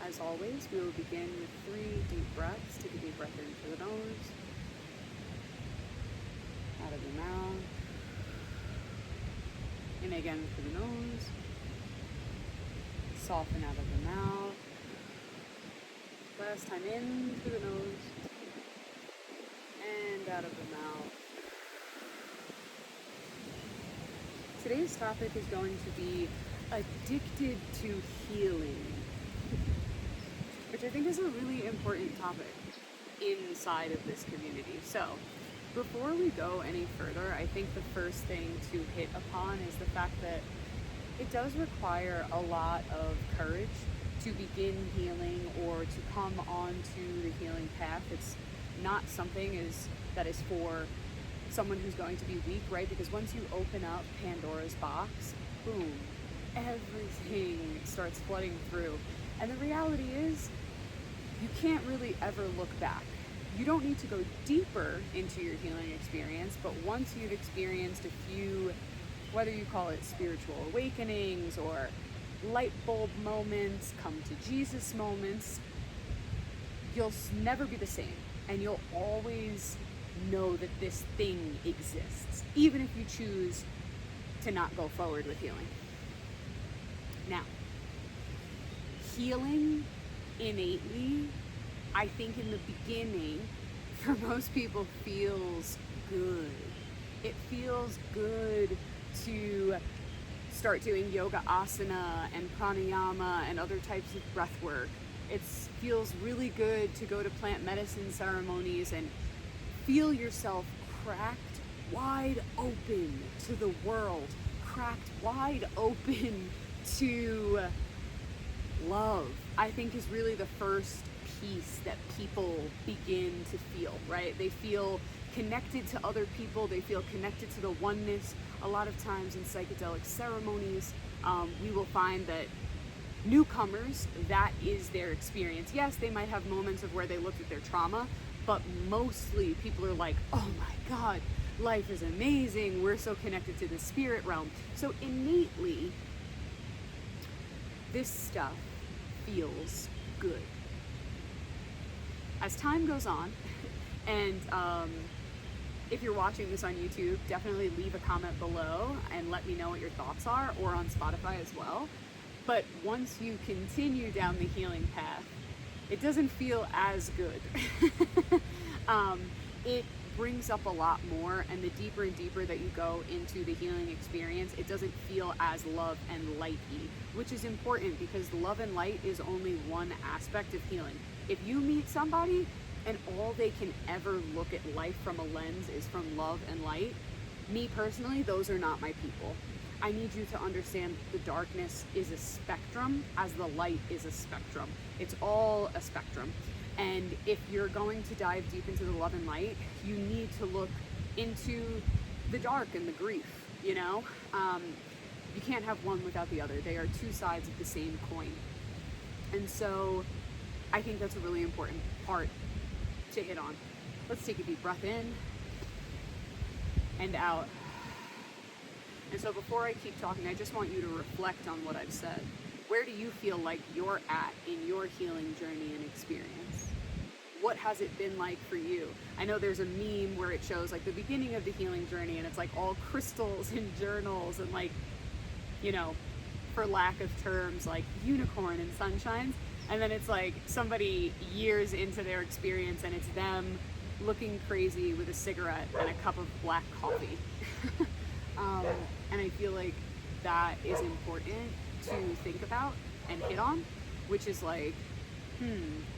As always, we will begin with 3 deep breaths. Take a deep breath in through the nose, out of the mouth, in again through the nose, soften out of the mouth. Last time in through the nose, and out of the mouth. Today's topic is going to be addicted to healing, which I think is a really important topic inside of this community. So, before we go any further, I think the first thing to hit upon is the fact that it does require a lot of courage to begin healing or to come onto the healing path. It's not something that is for someone who's going to be weak, right? Because once you open up Pandora's box, boom, everything starts flooding through. And the reality is, you can't really ever look back. You don't need to go deeper into your healing experience, but once you've experienced a few, whether you call it spiritual awakenings or light bulb moments, come to Jesus moments, you'll never be the same. And you'll always know that this thing exists, even if you choose to not go forward with healing. Now, healing innately, I think in the beginning, for most people, feels good. It feels good to start doing yoga asana and pranayama and other types of breath work. It feels really good to go to plant medicine ceremonies and feel yourself cracked wide open to the world, cracked wide open to love, I think is really the first piece that people begin to feel, right? They feel connected to other people, they feel connected to the oneness. A lot of times in psychedelic ceremonies, we will find that newcomers, that is their experience. Yes, they might have moments of where they looked at their trauma, but mostly people are like, oh my God, life is amazing. We're so connected to the spirit realm. So innately, this stuff feels good. As time goes on, and if you're watching this on YouTube, definitely leave a comment below and let me know what your thoughts are, or on Spotify as well. But once you continue down the healing path, it doesn't feel as good. It brings up a lot more, and the deeper and deeper that you go into the healing experience, it doesn't feel as love and light-y, which is important because love and light is only one aspect of healing. If you meet somebody and all they can ever look at life from a lens is from love and light, me personally, those are not my people. I need you to understand the darkness is a spectrum as the light is a spectrum. It's all a spectrum. And if you're going to dive deep into the love and light, you need to look into the dark and the grief, you know? You can't have one without the other. They are two sides of the same coin. And so I think that's a really important part to hit on. Let's take a deep breath in and out. And so before I keep talking, I just want you to reflect on what I've said. Where do you feel like you're at in your healing journey and experience? What has it been like for you? I know there's a meme where it shows like the beginning of the healing journey and it's like all crystals and journals and like, you know, for lack of terms, like unicorn and sunshines. And then it's like somebody years into their experience and it's them looking crazy with a cigarette and a cup of black coffee. And I feel like that is important to think about and hit on, which is like,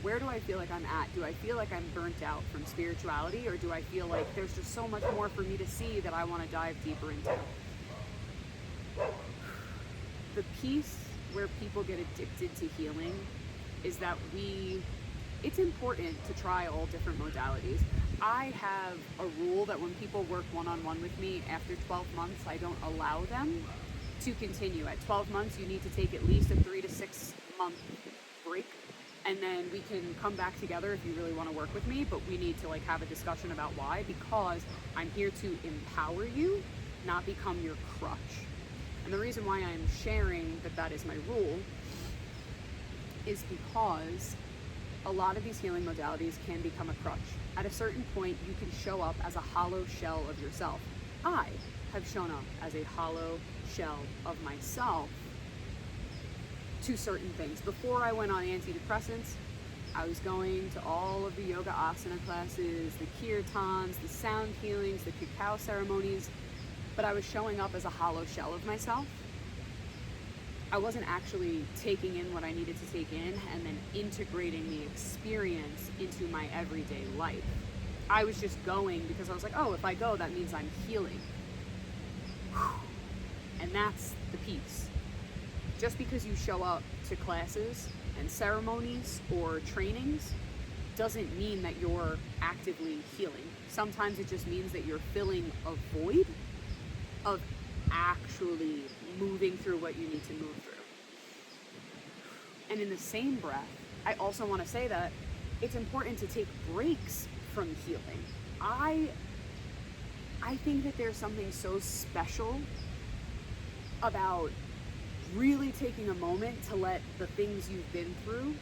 where do I feel like I'm at? Do I feel like I'm burnt out from spirituality, or do I feel like there's just so much more for me to see that I want to dive deeper into? The piece where people get addicted to healing is that it's important to try all different modalities. I have a rule that when people work one-on-one with me, after 12 months, I don't allow them to continue. At 12 months, you need to take at least a 3 to 6 month break, and then we can come back together if you really want to work with me, but we need to like have a discussion about why, because I'm here to empower you, not become your crutch. And the reason why I'm sharing that is my rule is because a lot of these healing modalities can become a crutch. At a certain point, you can show up as a hollow shell of yourself. I have shown up as a hollow shell of myself to certain things. Before I went on antidepressants, I was going to all of the yoga asana classes, the kirtans, the sound healings, the cacao ceremonies, but I was showing up as a hollow shell of myself. I wasn't actually taking in what I needed to take in and then integrating the experience into my everyday life. I was just going because I was like, oh, if I go, that means I'm healing. And that's the piece. Just because you show up to classes and ceremonies or trainings doesn't mean that you're actively healing. Sometimes it just means that you're filling a void of actually moving through what you need to move through. And in the same breath, I also want to say that it's important to take breaks from healing. I think that there's something so special about really taking a moment to let the things you've been through,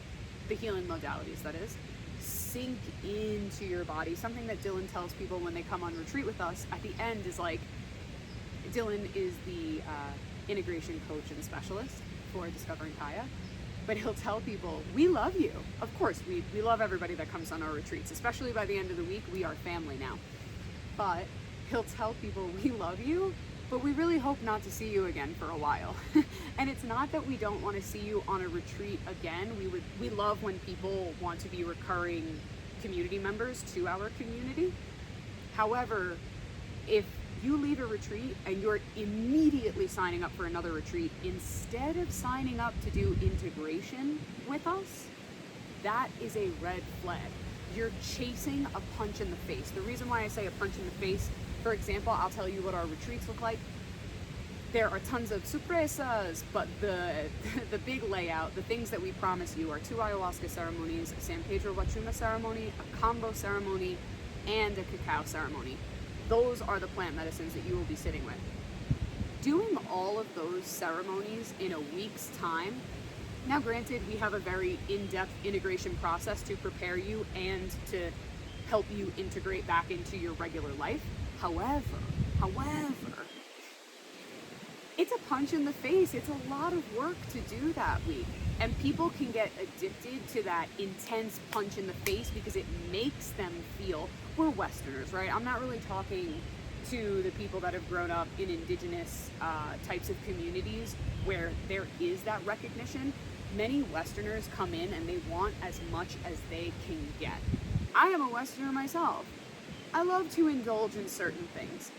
the healing modalities that is, sink into your body. Something that Dylan tells people when they come on retreat with us at the end is like, Dylan is the integration coach and specialist for Discovering Kaya, but he'll tell people, we love you. Of course, we love everybody that comes on our retreats, especially by the end of the week, we are family now. But he'll tell people, we love you, but we really hope not to see you again for a while. And it's not that we don't want to see you on a retreat again. We love when people want to be recurring community members to our community. However, if you leave a retreat and you're immediately signing up for another retreat instead of signing up to do integration with us, that is a red flag. You're chasing a punch in the face. The reason why I say a punch in the face, for example, I'll tell you what our retreats look like. There are tons of sorpresas, but the big layout, the things that we promise you are 2 ayahuasca ceremonies, a San Pedro Wachuma ceremony, a combo ceremony, and a cacao ceremony. Those are the plant medicines that you will be sitting with. Doing all of those ceremonies in a week's time, now granted, we have a very in-depth integration process to prepare you and to help you integrate back into your regular life. However, it's a punch in the face. It's a lot of work to do that week. And people can get addicted to that intense punch in the face because it makes them feel, we're Westerners, right? I'm not really talking to the people that have grown up in indigenous types of communities where there is that recognition. Many Westerners come in and they want as much as they can get. I am a Westerner myself. I love to indulge in certain things.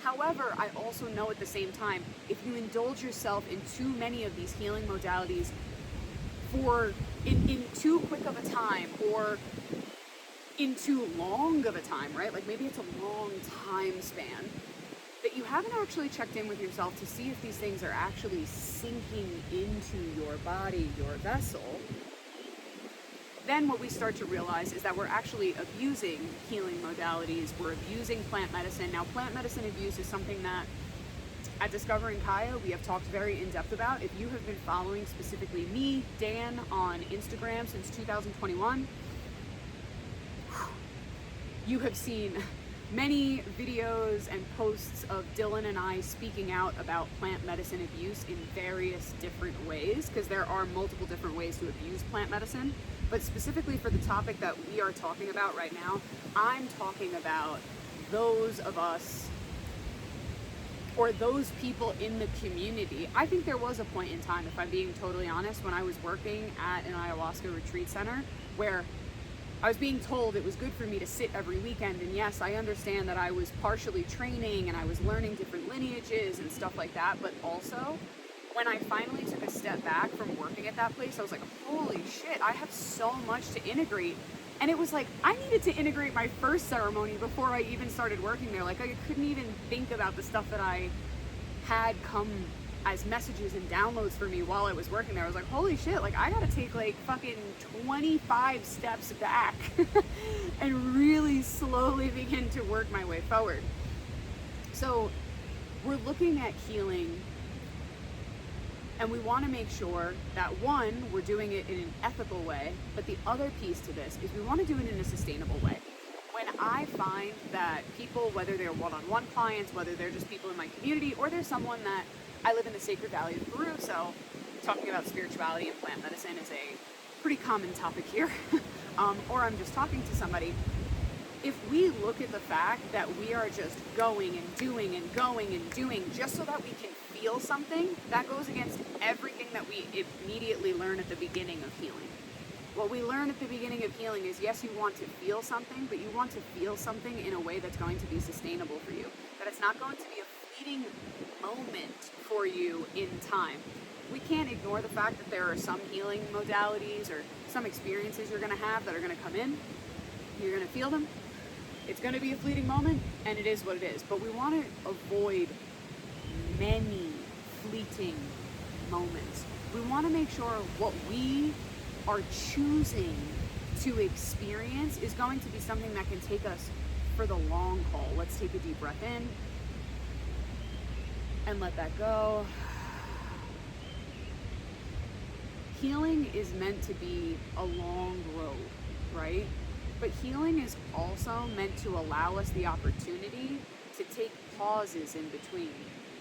However, I also know at the same time, if you indulge yourself in too many of these healing modalities in too quick of a time or in too long of a time, right? Like maybe it's a long time span that you haven't actually checked in with yourself to see if these things are actually sinking into your body, your vessel. Then what we start to realize is that we're actually abusing healing modalities. We're abusing plant medicine. Now, plant medicine abuse is something that at Discovering Kaya, we have talked very in depth about. If you have been following specifically me, Dan, on Instagram since 2021, you have seen many videos and posts of Dylan and I speaking out about plant medicine abuse in various different ways, because there are multiple different ways to abuse plant medicine. But specifically for the topic that we are talking about right now, I'm talking about those of us or those people in the community. I think there was a point in time, if I'm being totally honest, when I was working at an ayahuasca retreat center where I was being told it was good for me to sit every weekend. And yes, I understand that I was partially training and I was learning different lineages and stuff like that. But also, when I finally took a step back from working at that place, I was like, holy shit, I have so much to integrate. And it was like, I needed to integrate my first ceremony before I even started working there. Like, I couldn't even think about the stuff that I had come as messages and downloads for me while I was working there. I was like, holy shit, like I gotta take like fucking 25 steps back and really slowly begin to work my way forward. So we're looking at healing And we want to make sure that, one, we're doing it in an ethical way, but the other piece to this is we want to do it in a sustainable way. When I find that people, whether they're one-on-one clients, whether they're just people in my community, or they're someone that, I live in the Sacred Valley of Peru, so talking about spirituality and plant medicine is a pretty common topic here, or I'm just talking to somebody. If we look at the fact that we are just going and doing and going and doing just so that we can feel something, that goes against everything that we immediately learn at the beginning of healing. What we learn at the beginning of healing is, yes, you want to feel something, but you want to feel something in a way that's going to be sustainable for you. That it's not going to be a fleeting moment for you in time. We can't ignore the fact that there are some healing modalities or some experiences you're going to have that are going to come in. You're going to feel them. It's going to be a fleeting moment, and it is what it is. But we want to avoid many fleeting moments. We want to make sure what we are choosing to experience is going to be something that can take us for the long haul. Let's take a deep breath in and let that go. Healing is meant to be a long road, right? But healing is also meant to allow us the opportunity to take pauses in between.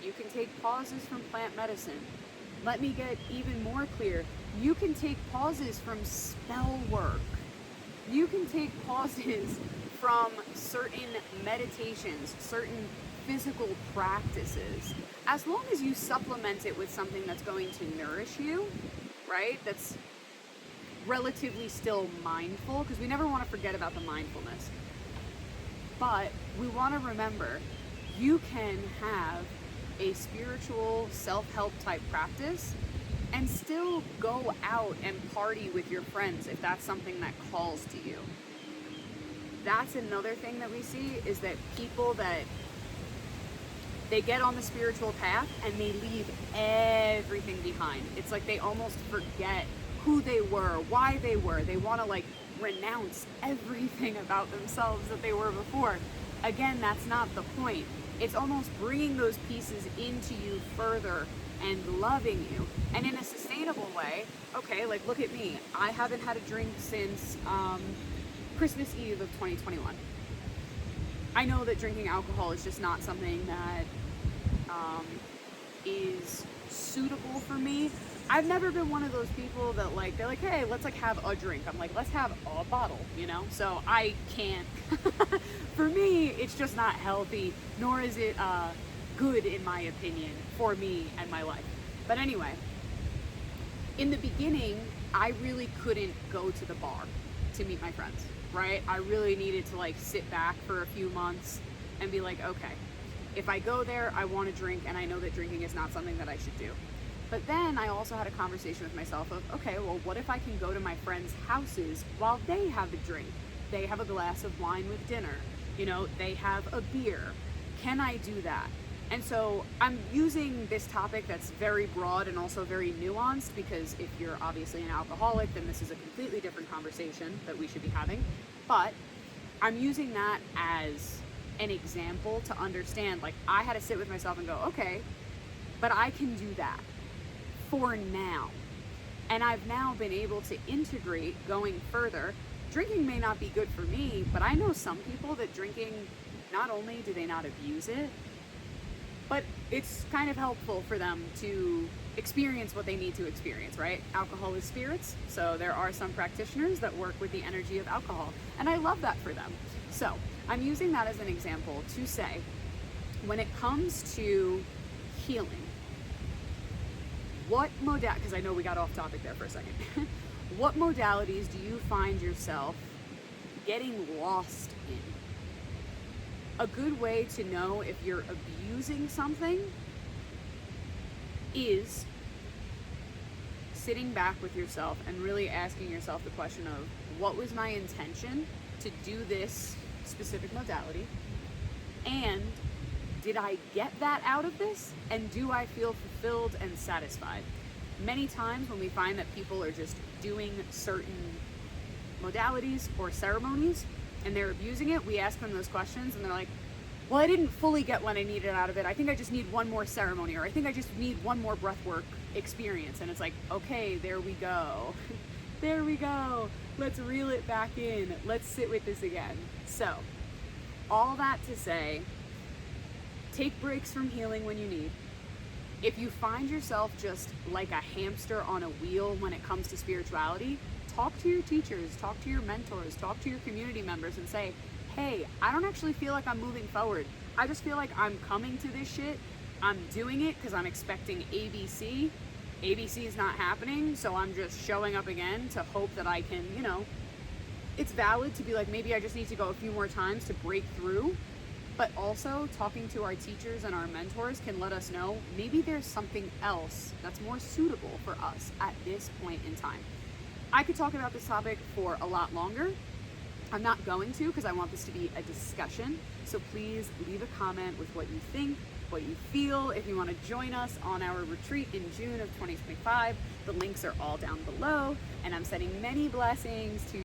You can take pauses from plant medicine. Let me get even more clear. You can take pauses from spell work. You can take pauses from certain meditations, certain physical practices. As long as you supplement it with something that's going to nourish you, right? That's relatively still mindful, because we never want to forget about the mindfulness. But we want to remember, you can have a spiritual self-help type practice and still go out and party with your friends if that's something that calls to you. That's another thing that we see, is that people that they get on the spiritual path and they leave everything behind. It's like they almost forget who they were, why they were. They want to like renounce everything about themselves that they were before. Again, that's not the point. It's almost bringing those pieces into you further and loving you. And in a sustainable way, okay, like look at me. I haven't had a drink since Christmas Eve of 2021. I know that drinking alcohol is just not something that is suitable for me. I've never been one of those people that like, they're like, hey, let's like have a drink. I'm like, let's have a bottle, you know? So I can't. For me, it's just not healthy, nor is it good, in my opinion, for me and my life. But anyway, in the beginning, I really couldn't go to the bar to meet my friends, right? I really needed to like sit back for a few months and be like, okay, if I go there, I want to drink, and I know that drinking is not something that I should do. But then I also had a conversation with myself of, okay, well, what if I can go to my friends' houses while they have a drink? They have a glass of wine with dinner. You know, they have a beer. Can I do that? And so I'm using this topic that's very broad and also very nuanced, because if you're obviously an alcoholic, then this is a completely different conversation that we should be having. But I'm using that as an example to understand, like, I had to sit with myself and go, okay, but I can do that for now. And I've now been able to integrate going further. Drinking may not be good for me, but I know some people that drinking, not only do they not abuse it, but it's kind of helpful for them to experience what they need to experience, right? Alcohol is spirits, so there are some practitioners that work with the energy of alcohol, and I love that for them. So I'm using that as an example to say, when it comes to healing, what because I know we got off topic there for a second. What modalities do you find yourself getting lost in? A good way to know if you're abusing something is sitting back with yourself and really asking yourself the question of, what was my intention to do this specific modality? And did I get that out of this? And do I feel fulfilled and satisfied? Many times when we find that people are just doing certain modalities or ceremonies and they're abusing it, we ask them those questions and they're like, well, I didn't fully get what I needed out of it. I think I just need one more ceremony, or I think I just need one more breathwork experience. And it's like, okay, there we go. There we go. Let's reel it back in. Let's sit with this again. So, all that to say, take breaks from healing when you need. If you find yourself just like a hamster on a wheel when it comes to spirituality, talk to your teachers, talk to your mentors, talk to your community members and say, hey, I don't actually feel like I'm moving forward. I just feel like I'm coming to this shit. I'm doing it because I'm expecting ABC. ABC is not happening, so I'm just showing up again to hope that I can, it's valid to be like, maybe I just need to go a few more times to break through. But also, talking to our teachers and our mentors can let us know maybe there's something else that's more suitable for us at this point in time. I could talk about this topic for a lot longer. I'm not going to, because I want this to be a discussion. So please leave a comment with what you think, what you feel. If you want to join us on our retreat in June of 2025, the links are all down below. And I'm sending many blessings to